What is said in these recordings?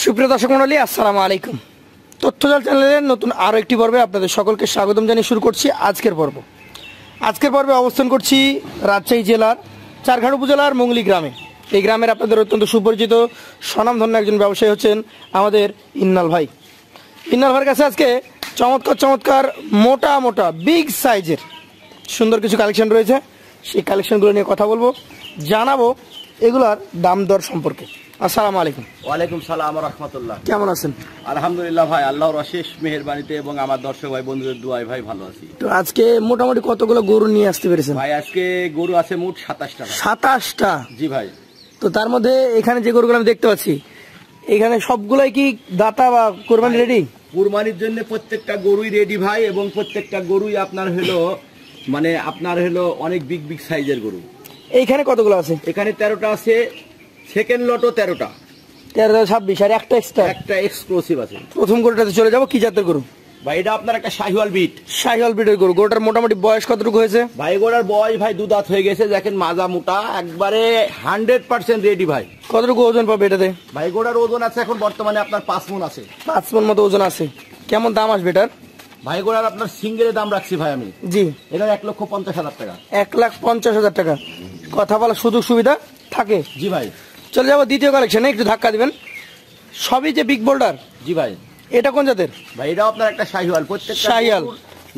সুপ্রিয় দর্শক মণ্ডলী, আসসালামু আলাইকুম। তথ্যজাল চ্যানেলের নতুন আরও একটি পর্বে আপনাদের সকলকে স্বাগতম জানিয়ে শুরু করছি আজকের পর্ব। আজকের পর্বে অবস্থান করছি রাজশাহী জেলার চারঘাট উপজেলার মঙ্গলি গ্রামে। এই গ্রামের আপনাদের অত্যন্ত সুপরিচিত স্বনামধন্য একজন ব্যবসায়ী হচ্ছেন আমাদের ইন্নাল ভাই। ইন্নাল ভাইয়ের কাছে আজকে চমৎকার চমৎকার মোটা মোটা বিগ সাইজের সুন্দর কিছু কালেকশন রয়েছে। সেই কালেকশনগুলো নিয়ে কথা বলবো, জানাবো এগুলার দাম দর সম্পর্কে। আসসালামু আলাইকুম। ওয়ালাইকুম সালাম রাহমাতুল্লাহ। কেমন আছেন? আলহামদুলিল্লাহ ভাই, আল্লাহর অশেষ মেহেরবানিতে এবং আমার দর্শক ভাই বন্ধুদের দোয়ায় ভাই ভালো আছি। তো আজকে মোটামুটি কতগুলো গরু নিয়ে আসতে পেরেছেন? ভাই আজকে গরু আছে মোট 27টা। 27টা? জি ভাই। তো তার মধ্যে এখানে যে গরুগুলো আমি দেখতে পাচ্ছি, এখানে সবগুলাই কি দাতা বা কোরবানি রেডি? কুরবানির জন্য প্রত্যেকটা গরুই রেডি ভাই, এবং প্রত্যেকটা গরুই আপনার হলো অনেক বিগ বিগ সাইজের গরু। এইখানে কতগুলো আছে? এখানে 13টা আছে, সেকেন্ড লটও 13টা। 13, 26 আর একটা এক্সট্রা, একটা এক্সক্লুসিভ আছে। প্রথম গরুটাতে চলে যাবো। কি জাতের গরু ভাই? এটা আপনার একটা শাহিওয়াল বিট। শাহিওয়াল বিটের গরু। গরুটার মোটামুটি বয়স কতটুকু হয়েছে? ভাই গরুর বয়স ভাই 2 দাঁত হয়ে গেছে, দেখেন মাজা মোটা, একবারে 100% রেডি ভাই। কতটুকু ওজন পাবে এটাতে? ভাই গরুর ওজন আছে এখন বর্তমানে আপনার 5 মণ আছে। 5 মণ মতো ওজন আছে। কেমন দাম আসবে এটার? ভাই গরুর আপনার সিঙ্গেলের দাম রাখছি ভাই আমি। জি। এটার 1,50,000 টাকা। 1,50,000 টাকা। কথা বলার সুযোগ সুবিধা থাকে? জি ভাই। চলে যাবো দ্বিতীয় কালেকশনে, একটু ধাক্কা দিবেন। সবই যে বিগ বোল্ডার। জি ভাই। এটা কোন জাতের? ভাই এটাও আপনার একটা শাহিওয়াল। প্রত্যেকটা শাহিওয়াল।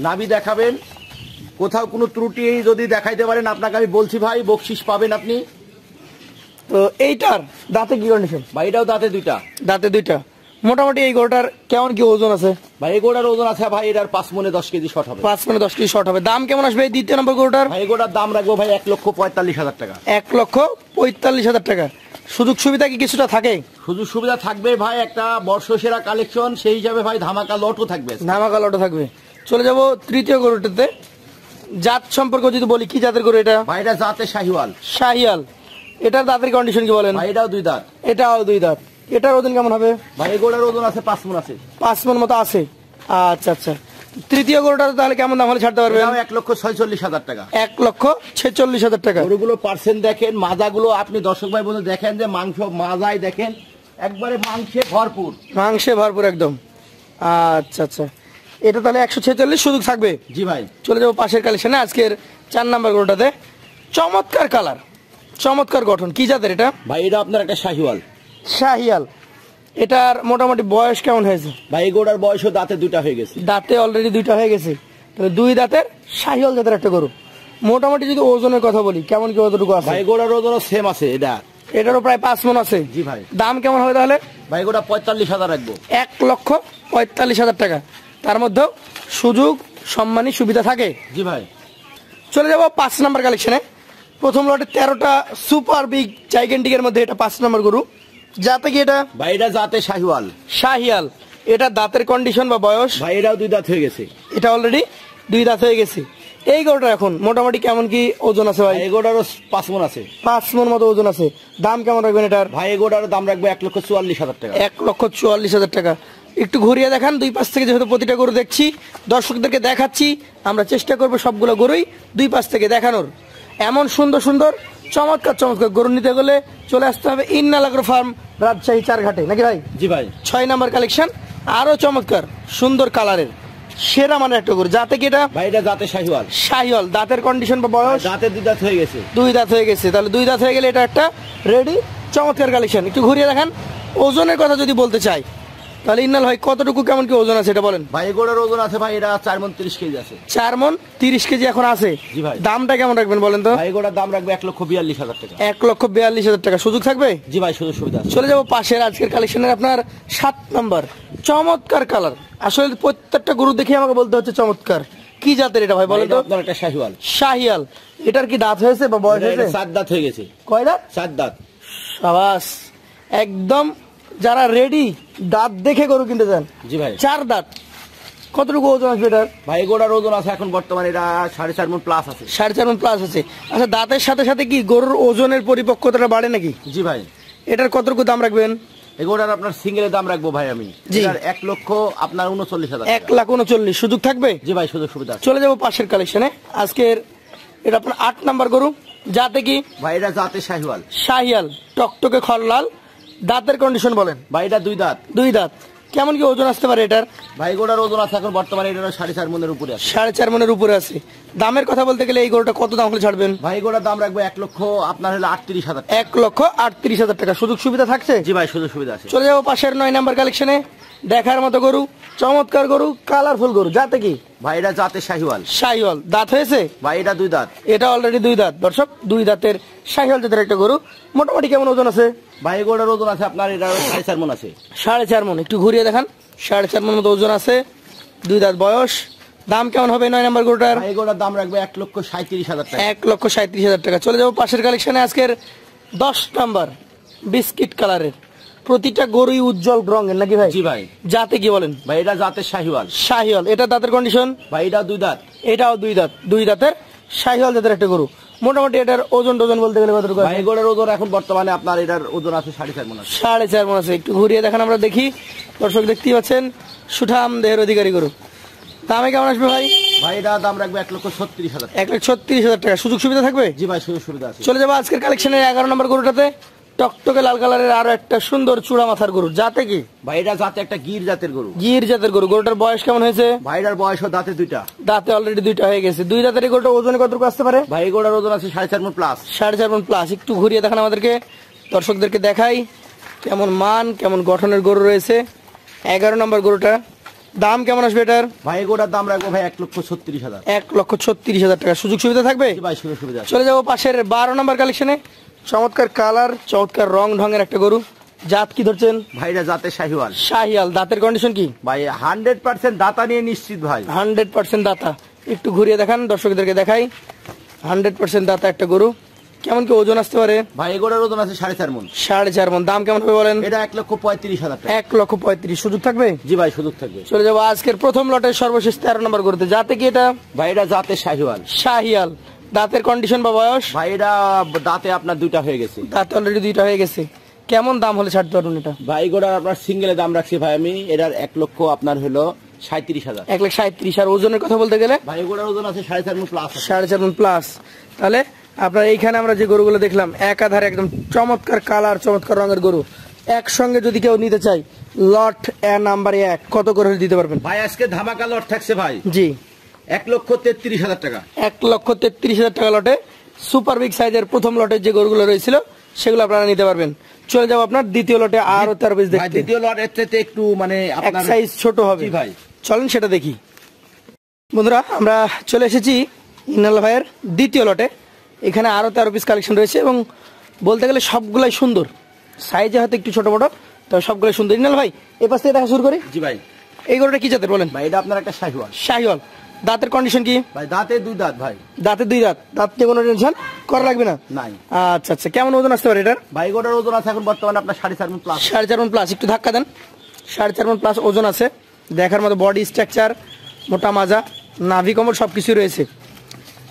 নাভি দেখাবেন, কোথাও কোনো ত্রুটি যদি দেখাইতে পারেন আপনাকে আমি বলছি ভাই বকশিস পাবেন আপনি। তো এইটার দাঁতে কি কন্ডিশন? ভাই এটাও দাঁতে 2টা। দাঁতে 2টা। মোটামুটি এই গরুটার কেমন কি ওজন আছে? ভাই এই গরুটার ওজন আছে ভাই এটার 5 মণে 10 কেজি শর্ট হবে। 5 মণে 10 কেজি শর্ট হবে। দাম কেমন আসবে এই দ্বিতীয় নম্বর গরুটার? ভাই এই গরুটার দাম রাখবো ভাই 1,45,000 টাকা। 1,45,000 টাকা। সুযোগ সুবিধা কি কিছুটা থাকে? সুযোগ সুবিধা থাকবে ভাই, একটা বর্ষসেরা কালেকশন, সেই হিসাবে ভাই ধামাকা লটও থাকবে। ধামাকা লটও থাকবে। চলে যাব তৃতীয় গরুটাতে। জাত সম্পর্কে যদি বলি, কি জাতের গরু এটা? ভাই এটা জাতে শাহিওয়াল। শাহিয়াল। এটার দাঁতের কন্ডিশন কি বলেন? ভাই এটাও 2 দাঁত। এটাও 2 দাঁত। এটার ওজন কেমন হবে? ভাই এই গরুটার ওজন আছে 5 মণ আছে। 5 মণ মতো আছে। আচ্ছা আচ্ছা। তৃতীয় গরুটার তাহলে কেমন দাম হলে ছাড়তে পারবেন? 1,46,000 টাকা। 1,46,000 টাকা। গরুগুলো পার্সেন্ট দেখেন, মাজাগুলো আপনি দর্শক ভাই বন্ধু দেখেন, যে মাংস মাজাই দেখেন একবারে মাংসে ভরপুর। মাংসে ভরপুর একদম। আচ্ছা আচ্ছা। এটা তাহলে 146 সুযোগ থাকবে? জি ভাই। চলে যাবো পাশের কালেকশনে, আজকের 4 নাম্বার গরুটাতে। চমৎকার কালার, চমৎকার গঠন। কি জাতের এটা? ভাই এটা আপনার একটা শাহিওয়াল। শাহিয়াল। এটার মোটামুটি বয়স কেমন হয়েছে? ভাই এই গরুটার বয়সও দাঁতে 2টা হয়ে গেছে। দাঁতে অলরেডি 2টা হয়ে গেছে। তাহলে 2 দাঁতের শাহিয়াল জাতের একটা গরু। মোটামুটি যদি ওজনের কথা বলি, কেমন কি কতটুকু আছে? ভাই গরুটার ওজনও সেম আছে এটা। এটারও প্রায় 5 মণ আছে। জি ভাই। দাম কেমন হবে তাহলে? ভাই গোটা 45,000 রাখবো। 1,45,000 টাকা। তার মধ্যেও সুযোগ সম্মানী সুবিধা থাকে? জি ভাই। চলে যাব 5 নাম্বার কালেকশনে। প্রথম লটে 13টা সুপার বিগ জাইগেন্টিকের মধ্যে এটা 5 নাম্বার গরু। যাতে কি এটা? ভাই এটা জাতে শাহিওয়াল। শাহিয়াল। এটা দাঁতের কন্ডিশন বা বয়স? ভাই এটাও 2 দাঁত হয়ে গেছে। এটা অলরেডি 2 দাঁত হয়ে গেছে। এই গরুটা এখন মোটামুটি কেমন কি ওজন আছে ভাই? এই গরুটারও 5 মণ আছে। 5 মণ মতো ওজন আছে। দাম কেমন রাখবেন এটার? ভাই এই গরুটার দাম রাখবো 1,44,000 টাকা। 1,44,000 টাকা। একটু ঘুরিয়ে দেখান দুই পাশ থেকে, যেহেতু প্রতিটা গরু দেখছি, দর্শকদেরকে দেখাচ্ছি, আমরা চেষ্টা করবো সবগুলো গরুই দুই পাশ থেকে দেখানোর। এমন সুন্দর সুন্দর চমৎকার চমৎকার গরু নিতে গেলে চলে আসতে হবে ইন্নাল এগ্রো ফার্ম, রাজশাহী চারঘাটে, নাকি ভাই? জি ভাই। 6 নাম্বার কালেকশন। আরো চমৎকার সুন্দর কালারের সেরা মানের একটা গরু। যাতে কি এটা? ভাই এটা জাতে শাহিওয়াল। শাহিওয়াল। দাঁতের কন্ডিশন বা বয়স? দাঁতে 2 দাঁত হয়ে গেছে। 2 দাঁত হয়ে গেছে। তাহলে 2 দাঁত হয়ে গেলে এটা একটা রেডি চমৎকার কালেকশন। একটু ঘুরিয়ে দেখান। ওজনের কথা যদি বলতে চাই, তাহলে ইন্নাল ভাই কতটুকু কেমন কি ওজন আছে এটা বলেন? ভাই গরুর ওজন আছে ভাই এটা 4 মণ 30 কেজি আছে। 4 মণ 30 কেজি এখন আছে? জি ভাই। দামটা কেমন রাখবেন বলেন তো? ভাই গরুর দাম রাখবে 1,42,000 টাকা। 1,42,000 টাকা। সুযোগ থাকবে? জি ভাই, সুযোগ সুবিধা। চলে যাবো পাশের আজকের কালেকশনের আপনার 7 নাম্বার। চমৎকার কালার। আসলে প্রত্যেকটা গরু দেখে আমাকে বলতে হচ্ছে চমৎকার। কি জাতের এটা ভাই বলেন তো? আপনার একটা শাহিওয়াল। শাহিয়াল। এটার কি দাঁত হয়েছে বা বয়স হয়েছে? 7 দাঁত হয়ে গেছে। কয় দাঁত? 7 দাঁত। শাবাশ। একদম যারা রেডি দাঁত দেখে গরু কিনতে চান। জি ভাই। 4 দাঁত। কতটুকু ওজন আসবে এটার? ভাই গোড়ার ওজন আছে এখন বর্তমানে এটা 4.5 মণ প্লাস আছে। 4.5 মণ প্লাস আছে। আচ্ছা, দাঁতের সাথে সাথে কি গরুর ওজনের পরিপক্কতাটা বাড়ে নাকি? জি ভাই। এটার কতটুকু দাম রাখবেন? এগুলোর আপনার সিঙ্গেলের দাম রাখবো ভাই আমি। এটার 1,39,000 টাকা। 1,39,000 সুযোগ থাকবে? জি ভাই, সুযোগ সুবিধা। চলে যাবো পাশের কালেকশনে। আজকের এটা আপনার 8 নাম্বার গরু। যাতে কি? ভাই এটা জাতে শাহিওয়াল। শাহিয়াল। টকটকে খরলাল। দাঁতের কন্ডিশন বলেন। ভাই এটা দুই দাঁত। দুই দাঁত। কেমন কি ওজন আসতে পারে এটার? ভাই গোড়ার ওজন আছে এখন বর্তমানে এটা 4.5 মনের উপরে আছে। 4.5 মনের উপরে আছে। দামের কথা বলতে গেলে এই গরুটা কত দাম হলে ছাড়বেন? ভাই গোড়ার দাম রাখবো 1 লক্ষ আপনার হলো 38,000 টাকা। 1,38,000 টাকা। সুযোগ সুবিধা থাকছে? জি ভাই সুযোগ সুবিধা আছে। চলে যাবো পাশের 9 নাম্বার কালেকশনে। দেখার মতো গরু, চমৎকার গরু, কালারফুল গরু, যাতে কি? ভাই এটা জাতে শাহিওয়াল। শাহিওয়াল। দাঁত হয়েছে? ভাই এটা দুই দাঁত। এটা অলরেডি দুই দাঁত। দর্শক, দুই দাঁতের শাহিওয়াল জাতের একটা গরু। মোটামুটি কেমন ওজন আছে? ভাই গোড়ার ওজন আছে আপনার এটা 4.5 মন আছে। 4.5 মন। একটু ঘুরিয়ে দেখান। 4.5 মন মতো ওজন আছে, দুই দাঁত বয়স। দাম কেমন হবে 9 নাম্বার গরুটার? ভাই গোড়ার দাম রাখবো 1,37,000 টাকা। 1,37,000 টাকা। চলে যাবো পাশের কালেকশনে। আজকের 10 নাম্বার বিস্কিট কালারের, প্রতিটা গরুই উজ্জ্বল রঙের নাকি ভাই? জি ভাই। জাতে কি বলেন? ভাই এটা জাতে শাহিওয়াল। শাহিওয়াল। এটা দাঁতের কন্ডিশন? ভাই এটা দুই দাঁত। এটাও দুই দাঁত। দুই দাঁতের শাহিওয়াল জাতের একটা গরু। মোটামুটি এটার ওজন টোজন বলতে গেলে কতটুকু? ভাই গোড়ার ওজন এখন বর্তমানে আপনার এটার ওজন আছে 4.5 মন আছে। 4.5 মন আছে। একটু ঘুরিয়ে দেখান, আমরা দেখি। দর্শক দেখতেই পাচ্ছেন, সুঠাম দেহের অধিকারী গরু। দামে কেমন আসবে ভাই? ভাই এটা দাম রাখবো 1,36,000 টাকা। 1,36,000 টাকা। সুযোগ সুবিধা থাকবে? জি ভাই সুযোগ সুবিধা আছে। চলে যাবো আজকের কালেকশনের 11 নম্বর গরুটাতে। টকটকে লাল কালারের আরো একটা সুন্দর চূড়া মাথার গরু, যাতে কি? ভাই এটা জাতে একটা গির জাতের গরু। গির জাতের গরু। গরুটার বয়স কেমন হয়েছে? ভাইটার বয়স দাঁতে দুইটা। দাঁতে অলরেডি দুইটা হয়ে গেছে। দুই দাঁতের এই গরুটা ওজনে কতটুকু আসতে পারে? ভাই গোড়ার ওজন আছে 4.5 মন প্লাস। 4.5 মন প্লাস। একটু ঘুরিয়ে দেখান আমাদেরকে, দর্শকদেরকে দেখাই কেমন মান, কেমন গঠনের গরু রয়েছে। 11 নম্বর গরুটা। দাম কেমন আসবে এটার? ভাই গোড়ার দাম রাখবো ভাই 1,36,000। 1,36,000 টাকা। সুযোগ সুবিধা থাকবে? জি ভাই সুযোগ সুবিধা আছে। চলে যাবো পাশের 12 নম্বর কালেকশনে। চমৎকার কালার, চমৎকার রং ঢঙের একটা গরু। জাত কি ধরছেন? ভাইটা জাতে শাহিওয়াল। শাহিয়াল। দাঁতের কন্ডিশন কি? ভাই 100% দাতা নিয়ে নিশ্চিত ভাই। 100% দাতা। একটু ঘুরিয়ে দেখান, দর্শকদেরকে দেখাই। 100% দাতা একটা গরু। কেমন কি ওজন আসতে পারে? ভাই গোড়ার ওজন আছে 4.5 মন। 4.5 মন। দাম কেমন হবে বলেন? এটা 1,35,000 টাকা। 1,35,000। সুযোগ থাকবে? জি ভাই সুযোগ থাকবে। চলে যাবো আজকের প্রথম লটের সর্বশেষ 13 নম্বর গরুতে। যাতে কি এটা? ভাই এটা জাতে শাহিওয়াল। শাহিয়াল। দাঁতের কন্ডিশন বা বয়স? ভাই এটা দাঁতে আপনার দুইটা হয়ে গেছে। দাঁতে অলরেডি দুইটা হয়ে গেছে। কেমন দাম হলে ছাড়তে পারবেন এটা? ভাই গোড়ার আপনার সিঙ্গেলে দাম রাখছি ভাই আমি এটার 1 লক্ষ আপনার হলো 37,000। 1,37,000। আর ওজনের কথা বলতে গেলে? ভাই গোড়ার ওজন আছে 4.5 মন প্লাস। 4.5 মন প্লাস। তাহলে আপনার এইখানে আমরা যে গরুগুলো দেখলাম, একাধারে একদম চমৎকার কালার, চমৎকার রঙের গরু, একসঙ্গে যদি কেউ নিতে চাই, লট নাম্বার 1 কত করে দিতে পারবেন? ভাই আজকে ধামাকা লট থাকছে ভাই। জি। 1,33,000 টাকা। 1,33,000 টাকা লটে সুপার বিগ সাইজের প্রথম লটের যে গরুগুলো রয়েছিল সেগুলো আপনারা নিতে পারবেন। চলে যাবো আপনার দ্বিতীয় লটে আরো 13 পিস ভাই দেখতে। দ্বিতীয় লট এর থেকে একটু মানে এক আপনার সাইজ ছোট হবে। জি ভাই। চলেন সেটা দেখি। বন্ধুরা, আমরা চলে এসেছি ইনাল ভাইয়ের দ্বিতীয় লটে। এখানে আরো 13 পিস কালেকশন রয়েছে এবং বলতে গেলে সবগুলাই সুন্দর। সাইজে হয়তো একটু ছোট বড়, তবে সবগুলাই সুন্দর। ইনাল ভাই, এই পাশ থেকে দেখা শুরু করি। জি ভাই। এই গরুটা কি জাতের বলেন? ভাই এটা আপনার একটা শাহিওয়াল। শাহিওয়াল। দাঁতের কন্ডিশন কি? ভাই দাঁতে দুই দাঁত ভাই। দাঁতে দুই দাঁত। দাঁত নিয়ে কোনো টেনশন করা লাগবে না? নাই। আচ্ছা আচ্ছা। কেমন ওজন আসতে পারে এটার? ভাই গোটার ওজন আছে এখন বর্তমানে আপনার 4.5 মন প্লাস। 4.5 মন প্লাস। একটু ধাক্কা দেন। 4.5 মন প্লাস ওজন আছে। দেখার মতো বডি স্ট্রাকচার, মোটা মাজা, নাভি কমর সবকিছু রয়েছে।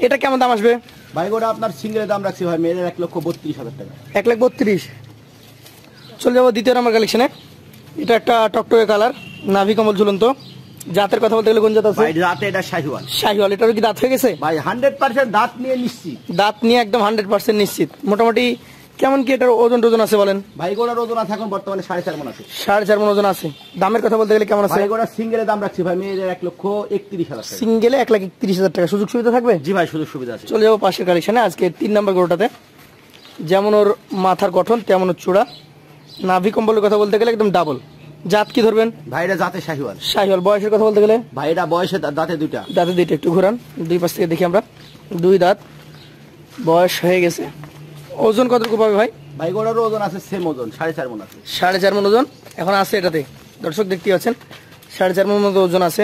এটা কেমন দাম আসবে? ভাই গোটা আপনার সিঙ্গেলের দাম রাখছি ভাই মেয়ের 1,32,000 টাকা। 1,32,000। চলে যাবো দ্বিতীয় নম্বর কালেকশনে। এটা একটা টকটকে কালার, নাভি কমল ঝুলন্ত। জাতের কথা বলতে গেলে কোন জাত আছে? ভাই দাঁতে এটা শাহিওয়াল। শাহিওয়াল। এটারও কি দাঁত হয়ে গেছে? ভাই 100% দাঁত নিয়ে নিশ্চিত। দাঁত নিয়ে একদম 100% নিশ্চিত। মোটামুটি কেমন কি এটার ওজন টোজন আছে বলেন? ভাই গোটার ওজন আছে এখন বর্তমানে 4.5 মন আছে। 4.5 মন ওজন আছে। দামের কথা বলতে গেলে কেমন আছে? ভাই গোটা সিঙ্গেলের দাম রাখছি ভাই মেয়ের 1,31,000 টাকা। সিঙ্গেলে 1,31,000 টাকা। সুযোগ সুবিধা থাকবে? জি ভাই সুযোগ সুবিধা আছে। চলে যাবো পাশের কালেকশনে। আজকে 3 নম্বর গরুটাতে যেমন ওর মাথার গঠন তেমন ওর চূড়া, নাভি কম্বলের কথা বলতে গেলে একদম ডাবল। জাত কি ধরবেন? ভাই এটা জাতে শাহিওয়াল। শাহিওয়াল। বয়সের কথা বলতে গেলে? ভাই এটা বয়সে দাঁতে দুইটা। দাঁতে দুইটা। একটু ঘুরান, দুই পাশ থেকে দেখি আমরা। দুই দাঁত, বয়স হয়ে গেছে। ওজন কতটুকু পাবে ভাই? ভাই গোটার ওজন আছে সেম ওজন 4.5 মন আছে। 4.5 মন ওজন এখন আছে এটাতে। দর্শক দেখতে পাচ্ছেন 4.5 মন মতো ওজন আছে।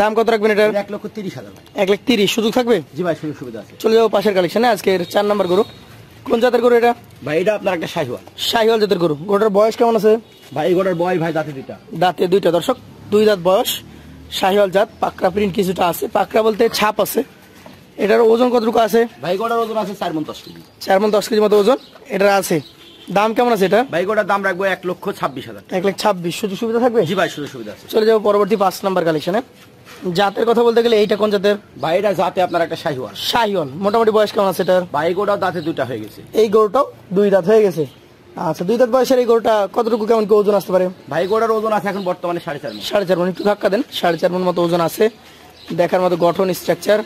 দাম কত রাখবেন এটার? 1,30,000। 1,30,000। সুযোগ থাকবে? জি ভাই সুযোগ সুবিধা আছে। চলে যাবো পাশের কালেকশনে। আজকের 4 নম্বর গরু। কোন জাতের গরু এটা? ভাই এটা আপনার একটা শাহিওয়াল। শাহিওয়াল জাতের গরু। গরুটার বয়স কেমন আছে? ভাই গোটার বয় ভাই দাঁতে দুইটা। দাঁতে দুইটা। দর্শক, দুই দাঁত বয়স, শাহিওয়াল জাত। পাকড়া প্রিন্ট কিছুটা আছে, পাকড়া বলতে ছাপ আছে। এটার ওজন কতটুকু আছে? ভাই গোটার ওজন আছে 4 মন 10 কেজি। 4 মন 10 কেজি মতো ওজন এটার আছে। দাম কেমন আছে এটা? ভাই গোটার দাম রাখবো 1,26,000 টাকা। 1,26,000। সুযোগ সুবিধা থাকবে? জি ভাই সুযোগ সুবিধা আছে। চলে যাবো পরবর্তী 5 নম্বর কালেকশনে। জাতের কথা বলতে গেলে এইটা কোন জাতের? ভাই এটা জাতে আপনার একটা শাহিওয়াল। শাহিওয়াল। মোটামুটি বয়স কেমন আছে এটার? ভাই গোটার দাঁতে দুইটা হয়ে গেছে। এই গরুটাও দুই দাঁত হয়ে গেছে। আচ্ছা, 2 দাঁত বয়সের এই গরুটা কতটুকু কেমন কি ওজন আসতে পারে? ভাই গোড়ার ওজন আছে এখন বর্তমানে 4.5 মণ। 4.5 মণ। একটু ধাক্কা দেন। 4.5 মণ মতো ওজন আছে, দেখার মতো গঠন, স্ট্রাকচার।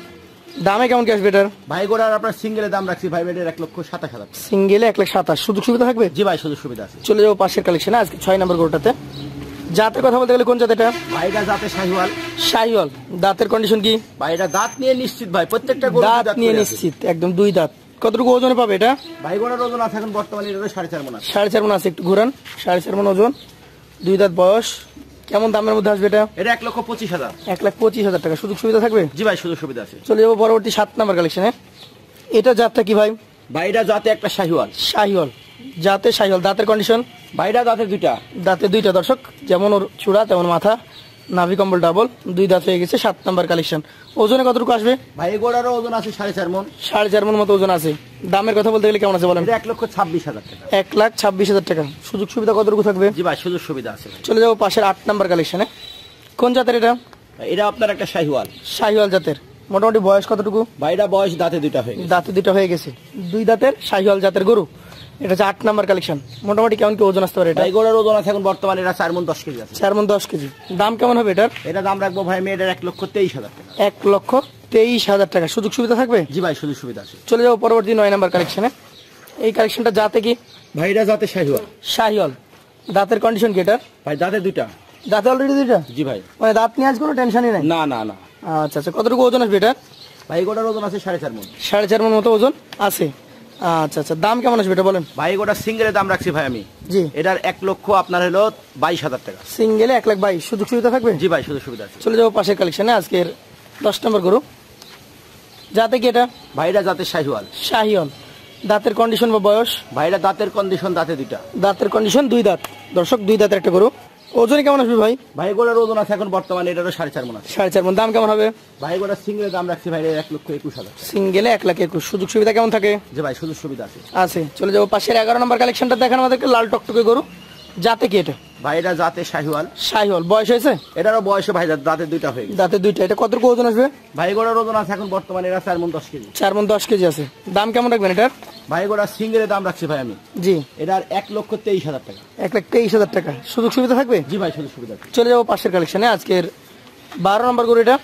দামে কেমন কি আসবে এটার? ভাই গোড়ার আপনার সিঙ্গেলের দাম রাখছি ভাই এটার 1,27,000। সিঙ্গেলে 1,27,000। সুযোগ সুবিধা থাকবে? জি ভাই সুযোগ সুবিধা আছে। চলে যাবো পাশের কালেকশনে, আজকে 6 নম্বর গরুটাতে। জাতের কথা বলতে গেলে কোন জাত এটা? ভাই এটা জাতে শাহিওয়াল। শাহিওয়াল। দাঁতের কন্ডিশন কি? ভাই এটা দাঁত নিয়ে নিশ্চিত ভাই, প্রত্যেকটা গরু দাঁত নিয়ে নিশ্চিত, একদম 2 দাঁত। কতটুকু ওজনে পাবে এটা? ভাই গোড়ার ওজন আছে এখন বর্তমানে এটা 4.5 মণ আছে। 4.5 মণ আছে। একটু ঘুরান। 4.5 মণ ওজন, 2 দাঁত বয়স। কেমন দামের মধ্যে আসবে এটা? এটা 1,25,000। 1,25,000 টাকা। সুযোগ সুবিধা থাকবে? জি ভাই সুযোগ সুবিধা আছে। চলে যাবো পরবর্তী 7 নম্বর কালেকশনে। এটা জাতটা কি ভাই? ভাই এটা জাতে একটা শাহিওয়াল। শাহিওয়াল। জাতে শাহিওয়াল। দাঁতের কন্ডিশন? ভাই এটা দাঁতে দুইটা। দাঁতে 2টা দর্শক, যেমন ওর চূড়া তেমন মাথা, নাভি কম্বল ডাবল, 2 দাঁত হয়ে গেছে। 7 নম্বর কালেকশন। ওজনে কতটুকু আসবে? ভাই গোড়ারও ওজন আছে 4.5 মণ। 4.5 মণ মতো ওজন আছে। দামের কথা বলতে গেলে কেমন আছে বলেন? এটা 1,26,000 টাকা। 1,26,000 টাকা। সুযোগ সুবিধা কতটুকু থাকবে? জি ভাই সুযোগ সুবিধা আছে। চলে যাবো পাশের 8 নম্বর কালেকশনে। কোন জাতের এটা? এটা আপনার একটা শাহিওয়াল। শাহিওয়াল জাতের। মোটামুটি বয়স কতটুকু? ভাই এটা বয়স দাঁতে দুইটা হয়ে গেছে। দাঁতে 2টা হয়ে গেছে। 2 দাঁতের শাহিওয়াল জাতের গরু। এটা হচ্ছে 8 নম্বর কালেকশন। মোটামুটি কেমন কি ওজন আসতে পারে এটা? ভাই গোড়ার ওজন আছে এখন বর্তমানে এটা 4 মণ 10 কেজি আছে। 4 মণ 10 কেজি। দাম কেমন হবে এটার? এটা দাম রাখবো ভাই আমি এটার 1,23,000 টাকা। 1,23,000 টাকা। সুযোগ সুবিধা থাকবে? জি ভাই সুযোগ সুবিধা আছে। চলে যাবো পরবর্তী 9 নম্বর কালেকশনে। এই কালেকশনটা জাতে কি? ভাই এটা জাতে শাহিওয়াল। শাহিওয়াল। দাঁতের কন্ডিশন কি এটার? ভাই দাঁতে দুইটা। দাঁতে অলরেডি 2টা? জি ভাই। মানে দাঁত নিয়ে আজ কোনো টেনশনই নাই? না না না। আচ্ছা আচ্ছা, কতটুকু ওজন আসবে এটা? ভাই গোড়ার ওজন আছে 4.5 মণ। 4.5 মণ মতো ওজন আছে। আচ্ছা আচ্ছা, দাম কেমন আসবে এটা বলেন? ভাই গোটা সিঙ্গেলের দাম রাখছি ভাই আমি। জি। এটার 1,00,000 আপনার হলো 22,000 টাকা। সিঙ্গেলে 1,22,000। সুযোগ সুবিধা থাকবে? জি ভাই সুযোগ সুবিধা আছে। চলে যাবো পাশের কালেকশনে, আজকের 10 নম্বর গরু। যাতে কি এটা? ভাই এটা জাতে শাহিওয়াল। শাহিওয়াল। দাঁতের কন্ডিশন বা বয়স? ভাই এটা দাঁতের কন্ডিশন দাঁতে দুইটা। দাঁতের কন্ডিশন 2 দাঁত। দর্শক 2 দাঁতের একটা গরু। ওজনে কেমন আসবে ভাই? ভাই গোড়ার ওজন আছে এখন বর্তমানে এটারও 4.5 মণ আছে। 4.5 মণ। দাম কেমন হবে? ভাই গোড়ার সিঙ্গেলের দাম রাখছি ভাই 1,21,000। সিঙ্গেলে 1,21,000। সুযোগ সুবিধা কেমন থাকে? জি ভাই সুযোগ সুবিধা আছে। আছে। চলে যাবো পাশের 11 নম্বর কালেকশনটা দেখেন আমাদেরকে। লাল টকটকে গরু। জাতে কি এটা? ভাই এটা জাতে শাহিওয়াল। শাহিওয়াল। বয়স হয়েছে? এটারও বয়সে ভাই দাঁতে দুইটা হয়ে গেছে। দাঁতে 2টা। এটা কতটুকু ওজন আসবে? ভাই গোড়ার ওজন আছে এখন বর্তমানে এটা 4 মণ 10 কেজি। 4 মণ 10 কেজি আছে। দাম কেমন রাখবেন এটার? ভাই গোড়ার সিঙ্গেলের দাম রাখছি ভাই আমি। জি। এটার 1,23,000 টাকা। 1,23,000 টাকা। সুযোগ সুবিধা থাকবে? জি ভাই সুযোগ সুবিধা আছে। চলে যাবো পাশের কালেকশনে, আজকের 12 নম্বর গরু। এটা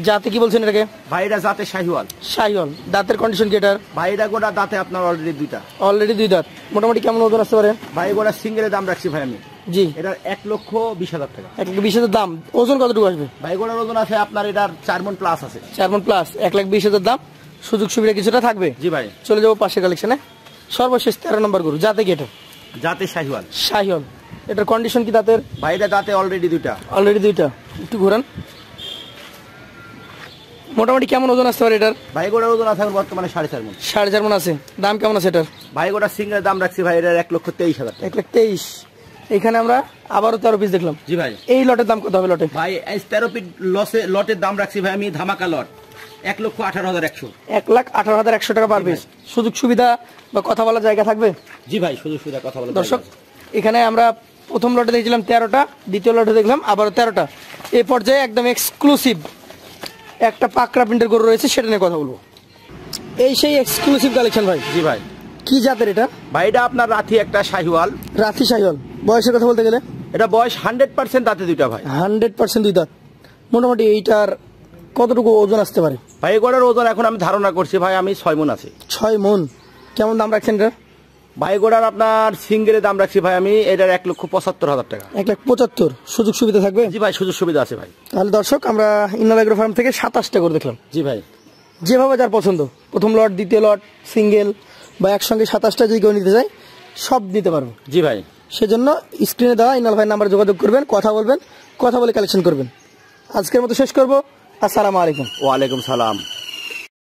জাতে কি বলছেন এটাকে? ভাই এটা জাতে শাহিওয়াল। শাহিওয়াল। দাঁতের কন্ডিশন কি এটার? ভাই এটা গোটা দাঁতে আপনার অলরেডি দুইটা। অলরেডি 2 দাঁত। মোটামুটি কেমন ওজন আসতে পারে? ভাই গোড়ার সিঙ্গেলের দাম রাখছি ভাই আমি। জি। এটার 1,20,000 টাকা। 1,20,000 দাম। ওজন কতটুকু আসবে? ভাই গোড়ার ওজন আছে আপনার এটার 4 মণ প্লাস আছে। 4 মণ প্লাস। 1,20,000 দাম। সুযোগ সুবিধা কিছুটা থাকবে? জি ভাই। চলে যাবো পাশের কালেকশনে, সর্বশেষ 13 নম্বর গরু। জাতে কি এটা? জাতে শাহিওয়াল। শাহিওয়াল। এটার কন্ডিশন কি দাঁতের? ভাই এটা দাঁতে অলরেডি দুইটা। অলরেডি 2টা। একটু ঘুরান। মোটামুটি কেমন ওজন আসতে পারে এটার? ভাই গোড়ার ওজন আছে এখন বর্তমানে 4.5 মণ। 4.5 মণ আছে। দাম কেমন আছে এটার? ভাই গোড়ার সিঙ্গেলের দাম রাখছি ভাই এটার 1,23,000 টাকা। 1,23,000। এখানে আমরা আবারও 13 পিস দেখলাম। জি ভাই। এই লটের দাম কত হবে? লটে ভাই 13 ফিট লটের দাম রাখছি ভাই আমি ধামাকা লট 1,18,100। 1,18,100 টাকা পার পিস। সুযোগ সুবিধা বা কথা বলার জায়গা থাকবে? জি ভাই সুযোগ সুবিধা কথা বলে। দর্শক এখানে আমরা প্রথম লটে দেখছিলাম 13টা, দ্বিতীয় লটে দেখলাম আবারও 13টা। এই পর্যায়ে একদম এক্সক্লুসিভ একটা পাকড়া প্রিন্টের গরু রয়েছে, সেটা নিয়ে কথা বলবো। এই সেই এক্সক্লুসিভ কালেকশন ভাই। জি ভাই। কি জাতের এটা? ভাই এটা আপনার রাথি একটা শাহিওয়াল। রাথি শাহিওয়াল। বয়সের কথা বলতে গেলে? এটা বয়স 100% দাঁতে দুইটা ভাই। 100% 2 দাঁত। মোটামুটি এইটার কতটুকু ওজন আসতে পারে? ভাই গোড়ার ওজন এখন আমি ধারণা করছি ভাই আমি 6 মণ আছে। 6 মণ। কেমন দাম রাখছেন এটা? ভাই গোড়ার আপনার সিঙ্গেলের দাম রাখছি ভাই আমি এটার 1,75,000 টাকা। 1,75,000। সুযোগ সুবিধা থাকবে? জি ভাই সুযোগ সুবিধা আছে ভাই। তাহলে দর্শক আমরা ইন্নাল এগ্রো ফার্ম থেকে 27টা করে দেখলাম। জি ভাই। যেভাবে যার পছন্দ, প্রথম লট, দ্বিতীয় লট, সিঙ্গেল বা একসঙ্গে 27টা যদি কেউ নিতে চায় সব নিতে পারবো। জি ভাই। সেজন্য স্ক্রিনে দেওয়া ইন্নাল ভাই নাম্বারে যোগাযোগ করবেন, কথা বলবেন, কথা বলে কালেকশন করবেন। আজকের মতো শেষ করবো। আসসালামু আলাইকুম। ওয়ালাইকুম সালাম।